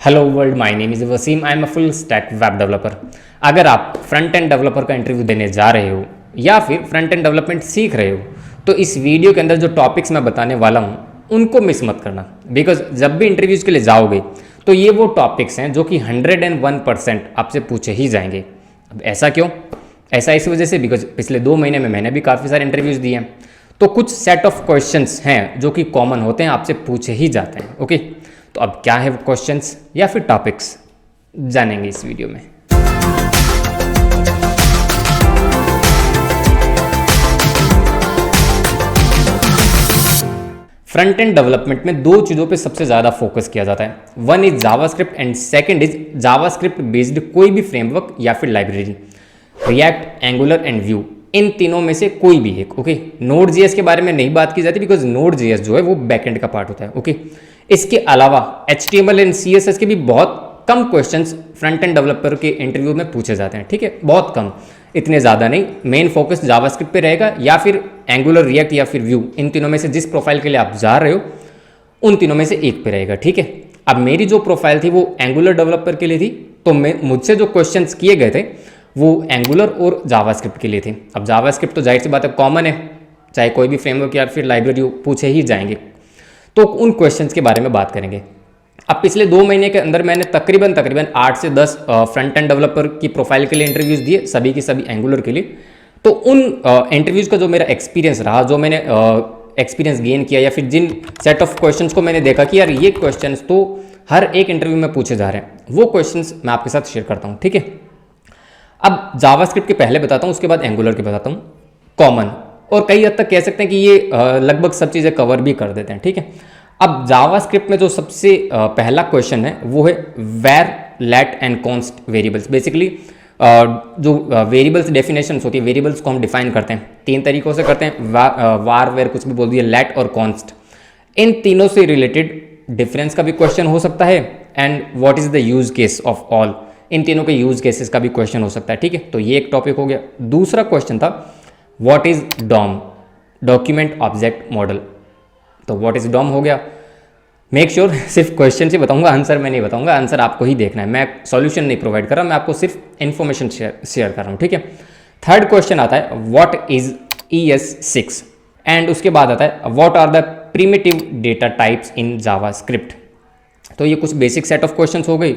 Hello world, my name is Wasim. I am a full stack web developer. अगर आप front end developer का interview देने जा रहे हो या फिर फ्रंट एंड डेवलपमेंट सीख रहे हो तो इस वीडियो के अंदर जो टॉपिक्स मैं बताने वाला हूँ उनको मिस मत करना, बिकॉज जब भी इंटरव्यूज के लिए जाओगे तो ये वो टॉपिक्स हैं जो कि 101% आपसे पूछे ही जाएंगे। अब ऐसा क्यों? ऐसा इस वजह से बिकॉज पिछले 2 महीने में मैंने भी काफ़ी सारे इंटरव्यूज़ दिए हैं, तो कुछ सेट ऑफ क्वेश्चंस हैं जो कि कॉमन होते हैं, आपसे पूछे ही जाते हैं। ओके, तो अब क्या है वो क्वेश्चंस या फिर टॉपिक्स जानेंगे इस वीडियो में। फ्रंट एंड डेवलपमेंट में 2 चीज़ों पे सबसे ज़्यादा फोकस किया जाता है। One is JavaScript and second is JavaScript based कोई भी फ्रेमवर्क या फिर library, React, Angular and Vue, इन तीनों में से कोई भी एक। ओके, नोड जेएस के बारे में नहीं बात की जाती बिकॉज नोड जेएस जो है वो बैकएंड का पार्ट होता है। ओके, इसके अलावा HTML एंड CSS के भी बहुत कम क्वेश्चंस फ्रंट एंड डेवलपर के इंटरव्यू में पूछे जाते हैं। ठीक है, बहुत कम, इतने ज़्यादा नहीं। मेन फोकस जावास्क्रिप्ट पे रहेगा या फिर एंगुलर, रिएक्ट या फिर व्यू, इन तीनों में से जिस प्रोफाइल के लिए आप जा रहे हो उन तीनों में से एक पे रहेगा। ठीक है, अब मेरी जो प्रोफाइल थी वो एंगुलर डेवलपर के लिए थी, तो मुझसे जो क्वेश्चंस किए गए थे वो एंगुलर और जावास्क्रिप्ट के लिए थे। अब जावास्क्रिप्ट तो जाहिर सी बात है कॉमन है, चाहे कोई भी फ्रेमवर्क या फिर लाइब्रेरी पूछे ही जाएंगे, तो उन क्वेश्चंस के बारे में बात करेंगे। अब पिछले 2 महीने के अंदर मैंने तकरीबन 8 से 10 फ्रंट एंड डेवलपर की प्रोफाइल के लिए इंटरव्यूज़ दिए, सभी की सभी एंगुलर के लिए। तो उन इंटरव्यूज़ का जो मेरा एक्सपीरियंस रहा, जो मैंने एक्सपीरियंस गेन किया या फिर जिन सेट ऑफ क्वेश्चंस को मैंने देखा कि यार ये क्वेश्चंस तो हर एक इंटरव्यू में पूछे जा रहे हैं, वो क्वेश्चंस मैं आपके साथ शेयर करता हूँ। ठीक है, अब जावास्क्रिप्ट के पहले बताता हूँ, उसके बाद एंगुलर के बताता हूँ। कॉमन और कई हद तक कह सकते हैं कि ये लगभग सब चीज़ें कवर भी कर देते हैं। ठीक है, अब जावास्क्रिप्ट में जो सबसे पहला क्वेश्चन है वो है var, let and const variables. Basically जो वेरिएबल्स डेफिनेशंस होती है, वेरिएबल्स को हम डिफाइन करते हैं 3 तरीकों से करते हैं, वार, वेर, कुछ भी बोल दिया, लेट और कॉन्स्ट। इन तीनों से रिलेटेड डिफरेंस का भी क्वेश्चन हो सकता है and what is the use case of all, इन तीनों के यूज केसेस का भी क्वेश्चन हो सकता है। ठीक है, तो ये एक टॉपिक हो गया। दूसरा क्वेश्चन था what is DOM, document object model. तो व्हाट इज डॉम हो गया। मेक श्योर सिर्फ क्वेश्चन से बताऊंगा, आंसर मैं नहीं बताऊंगा, आंसर आपको ही देखना है। मैं सॉल्यूशन नहीं प्रोवाइड कर रहा, मैं आपको सिर्फ इन्फॉर्मेशन शेयर कर रहा हूँ। ठीक है, थर्ड क्वेश्चन आता है व्हाट इज ES6 एंड उसके बाद आता है what are the primitive data types in JavaScript. तो ये कुछ बेसिक सेट ऑफ क्वेश्चंस हो गई।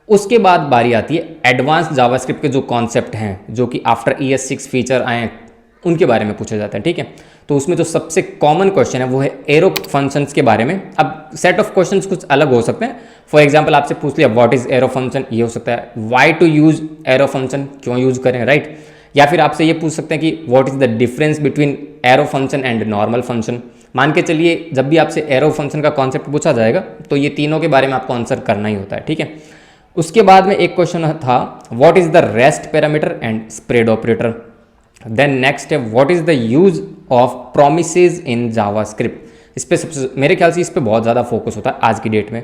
उसके बाद बारी आती है एडवांस जावास्क्रिप्ट के जो कॉन्सेप्ट हैं, जो कि आफ्टर ES6 फीचर आए हैं, उनके बारे में पूछे जाते हैं। ठीक है, तो उसमें जो सबसे कॉमन क्वेश्चन है वो है एरो फंक्शंस के बारे में। अब सेट ऑफ क्वेश्चंस कुछ अलग हो सकते हैं। फॉर एग्जांपल आपसे पूछ लिया व्हाट इज एरो फंक्शन, ये हो सकता है why to use arrow function, क्यों यूज करें, राइट। या फिर आपसे ये पूछ सकते हैं कि what is the difference between arrow function and normal function. मान के चलिए जब भी आपसे एरो फंक्शन का कॉन्सेप्ट पूछा जाएगा तो ये तीनों के बारे में आपको आंसर करना ही होता है। ठीक है, उसके बाद में एक क्वेश्चन था what is the rest parameter and spread operator. Then next है what is the use of promises in JavaScript. इस पे सबसे मेरे ख्याल से इस पे बहुत ज़्यादा फोकस होता है आज की डेट में।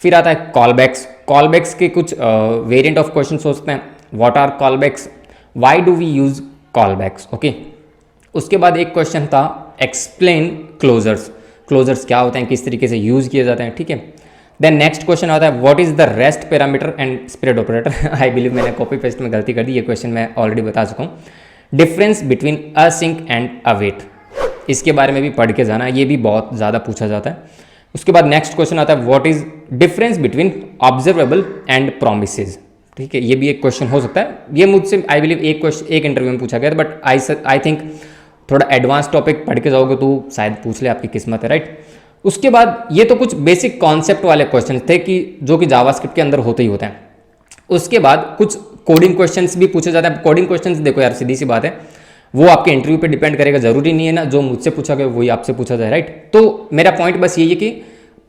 फिर आता है कॉलबैक्स। कॉलबैक्स के कुछ वेरिएंट ऑफ क्वेश्चन हो सकते हैं। What are callbacks, why do we use callbacks. Okay, उसके बाद एक क्वेश्चन था एक्सप्लेन क्लोजर्स। क्लोजर्स क्या होते हैं, किस तरीके से यूज किए जाते हैं। ठीक है, देन नेक्स्ट क्वेश्चन आता है what is the rest parameter and spread operator. I believe मैंने कॉपी पेस्ट में गलती कर दी, ये क्वेश्चन मैं ऑलरेडी बता चुका हूँ। Difference between async and await, इसके बारे में भी पढ़ के जाना, ये भी बहुत ज़्यादा पूछा जाता है। उसके बाद नेक्स्ट क्वेश्चन आता है what is difference between observable and promises. ठीक है, ये भी एक क्वेश्चन हो सकता है। ये मुझसे आई बिलीव एक इंटरव्यू में पूछा गया था, बट आई थिंक थोड़ा एडवांस टॉपिक पढ़ के जाओगे तो शायद पूछ ले, आपकी किस्मत है, राइट। उसके बाद ये तो कुछ बेसिक कॉन्सेप्ट वाले क्वेश्चन थे कि जो कि जावास्क्रिप्ट के अंदर होते ही होते हैं। उसके बाद कुछ कोडिंग क्वेश्चंस भी पूछे जाते हैं। कोडिंग क्वेश्चंस देखो यार, सीधी सी बात है, वो आपके इंटरव्यू पे डिपेंड करेगा, जरूरी नहीं है ना जो मुझसे पूछा गया वही आपसे पूछा जाए, राइट। तो मेरा पॉइंट बस यही है कि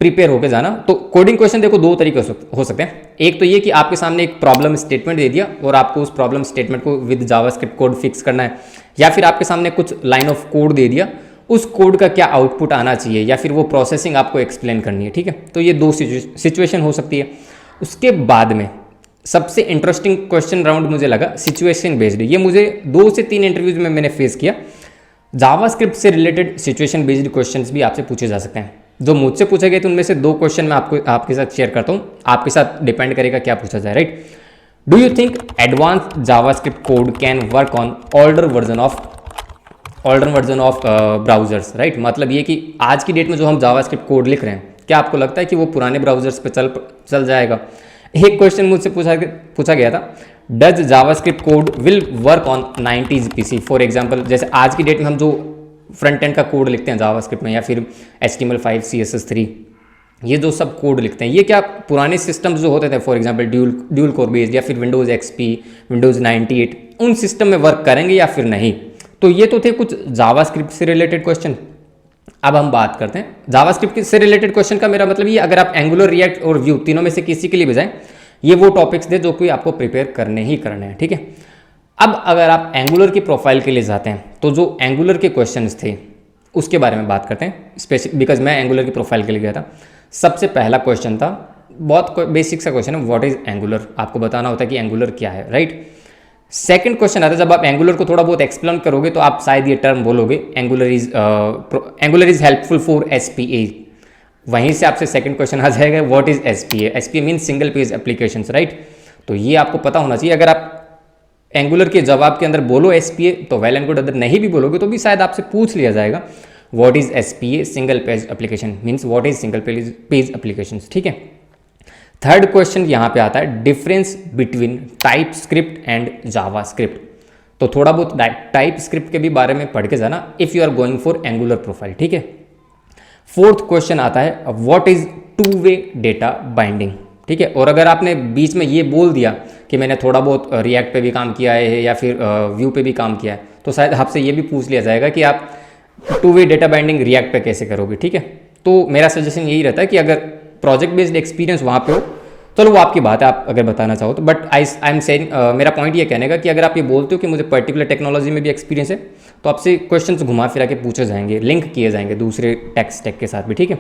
प्रिपेयर होकर जाना। तो कोडिंग क्वेश्चन देखो 2 तरीके हो सकते हैं। एक तो ये कि आपके सामने एक प्रॉब्लम स्टेटमेंट दे दिया और आपको उस प्रॉब्लम स्टेटमेंट को विद जावास्क्रिप्ट कोड फिक्स करना है, या फिर आपके सामने कुछ लाइन ऑफ कोड दे दिया, उस कोड का क्या आउटपुट आना चाहिए या फिर वो प्रोसेसिंग आपको एक्सप्लेन करनी है। ठीक है, तो ये 2 सिचुएशन हो सकती है। उसके बाद में सबसे इंटरेस्टिंग क्वेश्चन राउंड मुझे लगा सिचुएशन बेस्ड। ये मुझे 2 से 3 इंटरव्यूज में मैंने फेस किया। जावास्क्रिप्ट से रिलेटेड सिचुएशन बेस्ड क्वेश्चंस भी आपसे पूछे जा सकते हैं। जो मुझसे पूछे गए थे उनमें से 2 क्वेश्चन मैं आपके साथ शेयर करता हूँ, आपके साथ डिपेंड करेगा क्या पूछा जाए, right. Do you think advance JavaScript code can work on older version of browsers, right. मतलब ये कि आज की डेट में जो हम जावास्क्रिप्ट कोड लिख रहे हैं, क्या आपको लगता है कि वो पुराने ब्राउजर्स पे चल जाएगा। एक क्वेश्चन मुझसे पूछा गया था, does JavaScript code will work on 90s PC. For example जैसे आज की डेट में हम जो फ्रंट एंड का कोड लिखते हैं जावास्क्रिप्ट में, या फिर HTML5 CSS3, ये जो सब कोड लिखते हैं, ये क्या पुराने सिस्टम्स जो होते थे, for example dual core based या फिर विंडोज़ XP, विंडोज़ 98, उन सिस्टम में वर्क करेंगे या फिर नहीं। तो ये तो थे कुछ जावास्क्रिप्ट से रिलेटेड क्वेश्चन। अब हम बात करते हैं जावास्क्रिप्ट से रिलेटेड क्वेश्चन का। मेरा मतलब ये, अगर आप एंगुलर, रिएक्ट और व्यू तीनों में से किसी के लिए भी जाएं, ये वो टॉपिक्स थे जो कि आपको प्रिपेयर करने ही करने हैं, ठीक है। अब अगर आप एंगुलर की प्रोफाइल के लिए जाते हैं, तो जो एंगुलर के क्वेश्चंस थे उसके बारे में बात करते हैं स्पेसिफिक, बिकॉज मैं एंगुलर की प्रोफाइल के लिए गया था। सबसे पहला क्वेश्चन था, बहुत बेसिक सा क्वेश्चन है, व्हाट इज एंगुलर। आपको बताना होता है कि एंगुलर क्या है, राइट। सेकंड क्वेश्चन आता है, जब आप एंगुलर को थोड़ा बहुत एक्सप्लेन करोगे तो आप शायद ये टर्म बोलोगे, angular is helpful for SPA। वहीं से आपसे सेकंड क्वेश्चन आ जाएगा, what is SPA। SPA mean single page applications, right. तो ये आपको पता होना चाहिए। अगर आप एंगुलर के जवाब के अंदर बोलो SPA तो वेल एंड गुड, अगर नहीं भी बोलोगे तो भी शायद आपसे पूछ लिया जाएगा, what is SPA, single page application means what is single page applications, ठीक है। थर्ड क्वेश्चन यहाँ पे आता है, difference between type script and JavaScript. तो थोड़ा बहुत टाइप स्क्रिप्ट के भी बारे में पढ़ के जाना if you are going for Angular profile, ठीक है। फोर्थ क्वेश्चन आता है, what is two way data binding, ठीक है। और अगर आपने बीच में ये बोल दिया कि मैंने थोड़ा बहुत रिएक्ट पे भी काम किया है या फिर व्यू पे भी काम किया है, तो शायद आपसे ये भी पूछ लिया जाएगा कि आप to way data binding react पे कैसे करोगे, ठीक है। तो मेरा सजेशन यही रहता है कि अगर प्रोजेक्ट बेस्ड एक्सपीरियंस वहाँ पे हो, चलो वो आपकी बात है, आप अगर बताना चाहो तो। बट आई एम सेइंग, मेरा पॉइंट ये कहने का कि अगर आप ये बोलते हो कि मुझे पर्टिकुलर टेक्नोलॉजी में भी एक्सपीरियंस है, तो आपसे क्वेश्चंस घुमा फिरा के पूछे जाएंगे, लिंक किए जाएंगे दूसरे टेक स्टैक के साथ भी, ठीक है।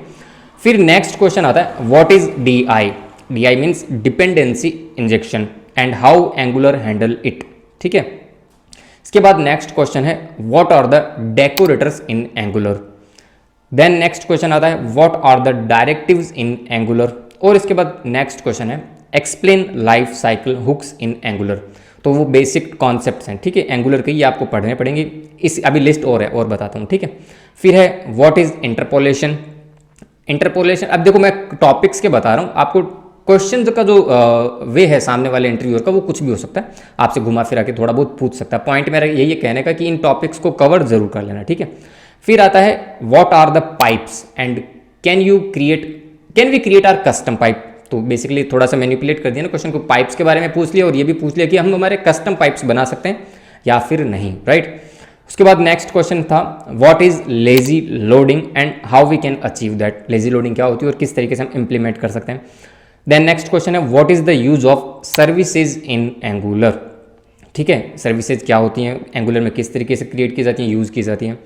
फिर नेक्स्ट क्वेश्चन आता है, what is DI। DI means dependency injection and how Angular handle it, ठीक है। इसके बाद नेक्स्ट क्वेश्चन है, what are the decorators in Angular. Then next question आता है, what are the directives in Angular. और इसके बाद नेक्स्ट क्वेश्चन है, explain life cycle hooks in Angular. तो वो बेसिक कॉन्सेप्ट्स हैं, ठीक है, एंगुलर के, ये आपको पढ़ने पड़ेंगे। इस अभी लिस्ट और है, और बताता हूँ, ठीक है। फिर है, व्हाट इज इंटरपोलेशन। इंटरपोलेशन, अब देखो मैं टॉपिक्स के बता रहा हूँ आपको, क्वेश्चन का जो वे है सामने वाले इंटरव्यूअर का, वो कुछ भी हो सकता है, आपसे घुमा फिरा के थोड़ा बहुत पूछ सकता है। पॉइंट मेरा यही कहने का कि इन टॉपिक्स को कवर जरूर कर लेना, ठीक है। फिर आता है, what are the pipes and can we create our custom pipe. तो बेसिकली थोड़ा सा मैनिपुलेट कर दिया ना क्वेश्चन को, पाइप्स के बारे में पूछ लिया और ये भी पूछ लिया कि हम हमारे कस्टम पाइप्स बना सकते हैं या फिर नहीं, राइट। उसके बाद नेक्स्ट क्वेश्चन था, what is lazy loading and how we can achieve that. Lazy loading क्या होती है और किस तरीके से हम इंप्लीमेंट कर सकते हैं। देन नेक्स्ट क्वेश्चन है, what is the use of services in angular, ठीक है। सर्विसेज क्या होती हैं एंगुलर में, किस तरीके से क्रिएट की जाती हैं, यूज की जाती हैं।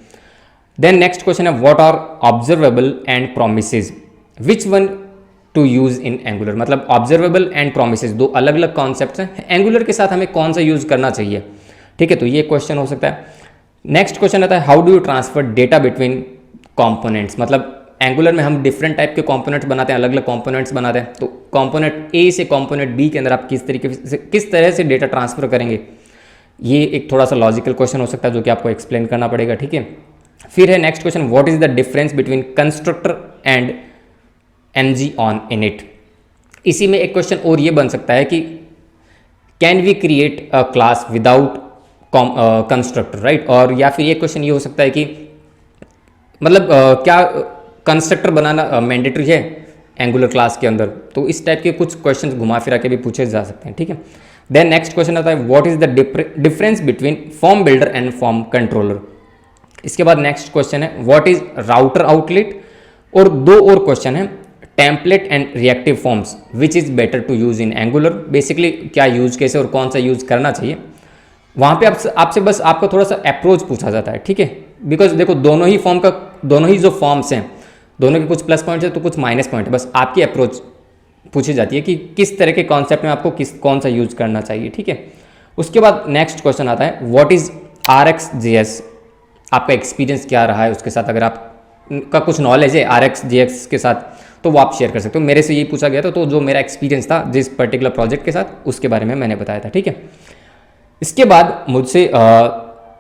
देन नेक्स्ट क्वेश्चन है, what are observable and promises, which one to use in Angular. मतलब ऑब्जर्वेबल एंड प्रोमिसेज दो अलग अलग कॉन्सेप्ट्स हैं, एंगुलर के साथ हमें कौन सा यूज करना चाहिए, ठीक है। तो ये क्वेश्चन हो सकता है। नेक्स्ट क्वेश्चन आता है, how do you transfer data between components. मतलब एंगुलर में हम डिफरेंट टाइप के कॉम्पोनेंट्स बनाते हैं, अलग अलग कॉम्पोनेंट्स बनाते हैं। तो कॉम्पोनेंट A से कॉम्पोनेंट B के अंदर आप किस तरह से डेटा ट्रांसफर करेंगे, ये एक थोड़ा सा लॉजिकल क्वेश्चन हो सकता है जो कि आपको एक्सप्लेन करना पड़ेगा, ठीक है। फिर है next question, what is the difference between constructor and MG on init. इसी में एक क्वेश्चन और ये बन सकता है कि can we create a class without constructor, right. और या फिर ये क्वेश्चन ये हो सकता है कि मतलब क्या कंस्ट्रक्टर बनाना मैंडेटरी है एंगुलर क्लास के अंदर। तो इस टाइप के कुछ क्वेश्चन घुमा फिरा के भी पूछे जा सकते हैं, ठीक है। देन नेक्स्ट क्वेश्चन आता है, what is the difference between form builder and form controller. इसके बाद नेक्स्ट क्वेश्चन है, व्हाट इज राउटर आउटलेट। और दो और क्वेश्चन है, template and reactive forms which is better to use in Angular. Basically क्या यूज कैसे और कौन सा यूज करना चाहिए, वहाँ पे आपसे बस आपका थोड़ा सा अप्रोच पूछा जाता है, ठीक है। बिकॉज देखो दोनों ही जो फॉर्म्स हैं, दोनों के कुछ प्लस पॉइंट है तो कुछ माइनस पॉइंट है, बस आपकी अप्रोच पूछी जाती है कि किस तरह के कॉन्सेप्ट में आपको कौन सा यूज करना चाहिए, ठीक है। उसके बाद नेक्स्ट क्वेश्चन आता है, व्हाट इज RxJS। आपका एक्सपीरियंस क्या रहा है उसके साथ, अगर आप का कुछ नॉलेज है RX GX के साथ, तो वो आप शेयर कर सकते हो। मेरे से यही पूछा गया था, तो जो मेरा एक्सपीरियंस था जिस पर्टिकुलर प्रोजेक्ट के साथ, उसके बारे में मैंने बताया था, ठीक है। इसके बाद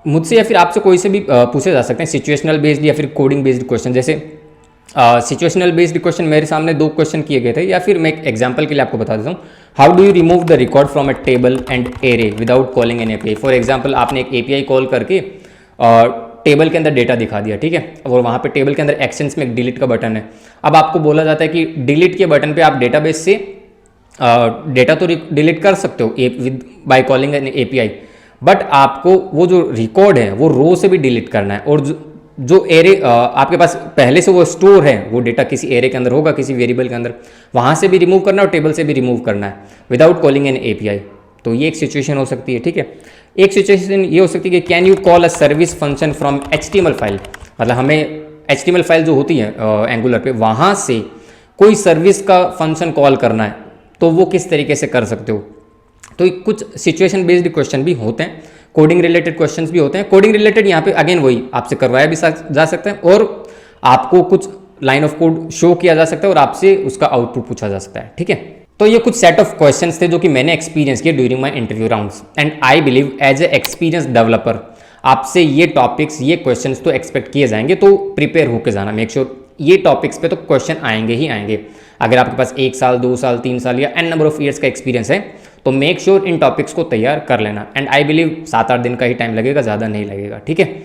मुझसे या फिर आपसे कोई से भी पूछे जा सकते हैं सिचुएशनल बेस्ड या फिर कोडिंग बेस्ड क्वेश्चन। जैसे सिचुएशनल बेस्ड क्वेश्चन मेरे सामने 2 क्वेश्चन किए गए थे, या फिर मैं एक एग्जांपल के लिए आपको बता देता हूँ। How do you remove the record from a table and array without calling an API। For example आपने एक API कॉल करके टेबल के अंदर डेटा दिखा दिया, ठीक है, और वहाँ पे टेबल के अंदर एक्शंस में एक डिलीट का बटन है। अब आपको बोला जाता है कि डिलीट के बटन पे आप डेटाबेस से डेटा तो डिलीट कर सकते हो with by calling an API, but आपको वो जो रिकॉर्ड है वो रो से भी डिलीट करना है, और जो एरे आपके पास पहले से वो स्टोर है, वो डेटा किसी एरे के अंदर होगा, किसी वेरिएबल के अंदर, वहाँ से भी रिमूव करना है और टेबल से भी रिमूव करना है विदाउट कॉलिंग एन API। तो ये एक सिचुएशन हो सकती है, ठीक है। एक सिचुएशन ये हो सकती है कि can you call a service function from HTML file, मतलब हमें HTML फाइल जो होती है एंगुलर पे, वहाँ से कोई सर्विस का फंक्शन कॉल करना है, तो वो किस तरीके से कर सकते हो। तो कुछ सिचुएशन बेस्ड क्वेश्चन भी होते हैं, कोडिंग रिलेटेड क्वेश्चंस भी होते हैं। कोडिंग रिलेटेड यहाँ पे अगेन वही आपसे करवाया भी जा सकता है, और आपको कुछ लाइन ऑफ कोड शो किया जा सकता है और आपसे उसका आउटपुट पूछा जा सकता है, ठीक है। तो ये कुछ सेट ऑफ क्वेश्चंस थे जो कि मैंने एक्सपीरियंस किए during my interview rounds, and I believe as a experience developer आपसे ये टॉपिक्स, ये क्वेश्चंस तो एक्सपेक्ट किए जाएंगे, तो प्रिपेयर होकर जाना, मेक श्योर ये टॉपिक्स पे तो क्वेश्चन आएंगे ही आएंगे। अगर आपके पास 1 साल 2 साल 3 साल या n नंबर ऑफ ईयर्स का एक्सपीरियंस है, तो मेक श्योर इन टॉपिक्स को तैयार कर लेना, एंड आई बिलीव 7-8 दिन का ही टाइम लगेगा, ज़्यादा नहीं लगेगा, ठीक है।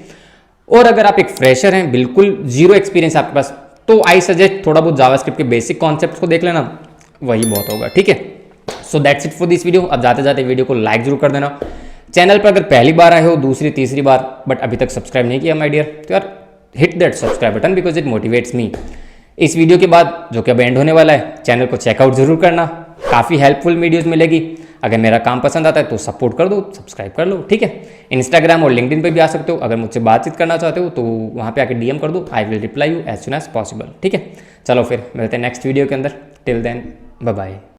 और अगर आप एक फ्रेशर हैं, बिल्कुल जीरो एक्सपीरियंस आपके पास, तो आई सजेस्ट थोड़ा बहुत जावास्क्रिप्ट के बेसिक कॉन्सेप्ट्स को देख लेना, वही बहुत होगा, ठीक है। So that's it for this video. अब जाते जाते वीडियो को लाइक जरूर कर देना। चैनल पर अगर पहली बार आए हो, दूसरी तीसरी बार, बट अभी तक सब्सक्राइब नहीं किया माय डियर, तो यार hit that subscribe button because it motivates me. इस वीडियो के बाद जो कि अब एंड होने वाला है, चैनल को चेकआउट जरूर करना, काफ़ी हेल्पफुल वीडियोज़ मिलेगी। अगर मेरा काम पसंद आता है तो सपोर्ट कर दो, सब्सक्राइब कर लो, ठीक है। इंस्टाग्राम और लिंक्डइन पे भी आ सकते हो। अगर मुझसे बातचीत करना चाहते हो तो वहाँ पे आके DM कर दो, I will reply you as soon as possible, ठीक है। चलो फिर मिलते हैं नेक्स्ट वीडियो के अंदर। Till then bye bye.